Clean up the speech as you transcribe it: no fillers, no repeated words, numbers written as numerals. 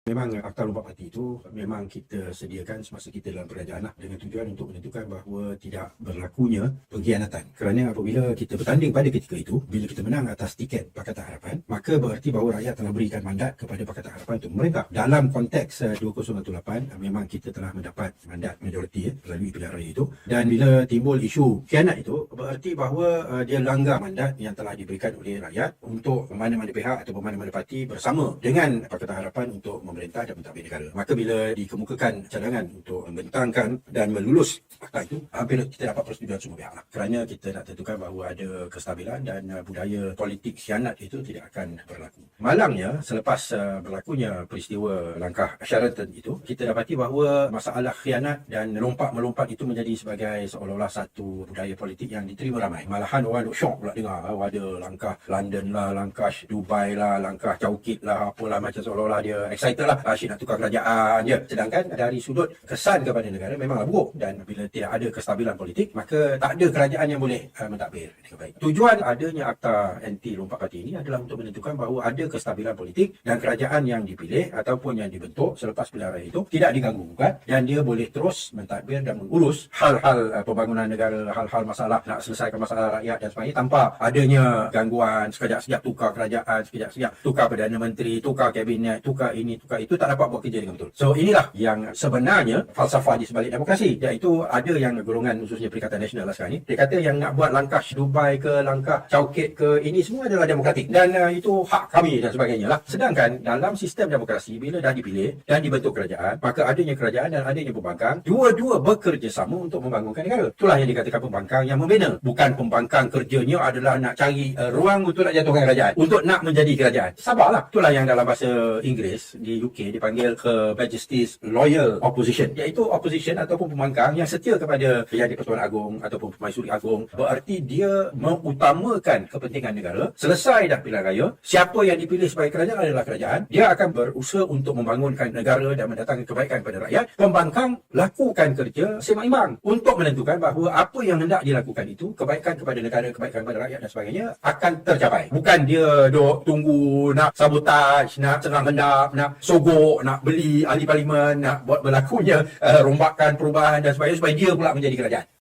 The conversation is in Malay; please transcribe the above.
Memang Akta Lompat Parti itu memang kita sediakan semasa kita dalam kerajaan lah, dengan tujuan untuk menentukan bahawa tidak berlakunya pengkhianatan. Kerana apabila kita bertanding pada ketika itu, bila kita menang atas tiket Pakatan Harapan, maka bererti bahawa rakyat telah berikan mandat kepada Pakatan Harapan untuk memerintah. Dalam konteks 2018, memang kita telah mendapat mandat majoriti melalui pilihan raya itu. Dan bila timbul isu khianat itu, bererti bahawa dia langgar mandat yang telah diberikan oleh rakyat untuk mana-mana pihak atau mana-mana parti bersama dengan Pakatan Harapan untuk memerintah dan mentadbir negara. Maka bila dikemukakan cadangan untuk membentangkan dan melulus akta itu, hampir kita dapat persetujuan semua pihak lah. Kerana kita nak tentukan bahawa ada kestabilan dan budaya politik khianat itu tidak akan berlaku. Malangnya, selepas berlakunya peristiwa langkah Sheraton itu, kita dapati bahawa masalah khianat dan melompat itu menjadi sebagai seolah-olah satu budaya politik yang diterima ramai. Malahan orang duk syok pula dengar ada langkah London lah, langkah Dubai lah, langkah Caukit lah, apalah, macam seolah-olah dia excited lah, asyik nak tukar kerajaan je. Sedangkan dari sudut kesan kepada negara memanglah buruk, dan bila tidak ada kestabilan politik, maka tak ada kerajaan yang boleh mentadbir dengan baik. Tujuan adanya Akta Anti Lompat Parti ini adalah untuk menentukan bahawa ada kestabilan politik dan kerajaan yang dipilih ataupun yang dibentuk selepas pilihan raya itu tidak diganggu gugat, dan dia boleh terus mentadbir dan mengurus hal-hal pembangunan negara, hal-hal masalah, nak selesaikan masalah rakyat dan sebagainya, tanpa adanya gangguan sekejap-sekejap tukar kerajaan, sekejap-sekejap tukar Perdana Menteri, tukar kabinet, tukar ini, tukar itu, tak dapat buat kerja dengan betul. So inilah yang sebenarnya falsafah di sebalik demokrasi, iaitu ada yang golongan khususnya Perikatan Nasional lah sekarang ni, dia kata yang nak buat langkah Dubai ke, langkah Caukit ke, ini semua adalah demokratik dan itu hak kami dan sebagainya lah. Sedangkan dalam sistem demokrasi, bila dah dipilih dan dibentuk kerajaan, maka adanya kerajaan dan adanya pembangkang, dua-dua bekerjasama untuk membangunkan negara. Itulah yang dikatakan pembangkang yang membina. Bukan pembangkang kerjanya adalah nak cari ruang untuk nak jatuhkan kerajaan, untuk nak menjadi kerajaan. Sabarlah. Itulah yang dalam bahasa Inggeris di UK dipanggil Her Majesty's Loyal Opposition, iaitu opposition ataupun pembangkang yang setia kepada Penjaga Persatuan Agong ataupun Permaisuri Agong. Berarti dia mengutamakan kepentingan negara. Selesai dah pilihan raya, siapa yang dipilih sebagai kerajaan adalah kerajaan. Dia akan berusaha untuk membangunkan negara dan mendatangkan kebaikan kepada rakyat. Pembangkang lakukan kerja seimbang untuk menentukan bahawa apa yang hendak dilakukan itu, kebaikan kepada negara, kebaikan kepada rakyat dan sebagainya, akan tercapai. Bukan dia duk tunggu nak sabotaj, nak serang hendap, nak sogok, nak beli ahli parlimen, nak buat berlakunya rombakan perubahan dan sebagainya supaya dia pula menjadi kerajaan.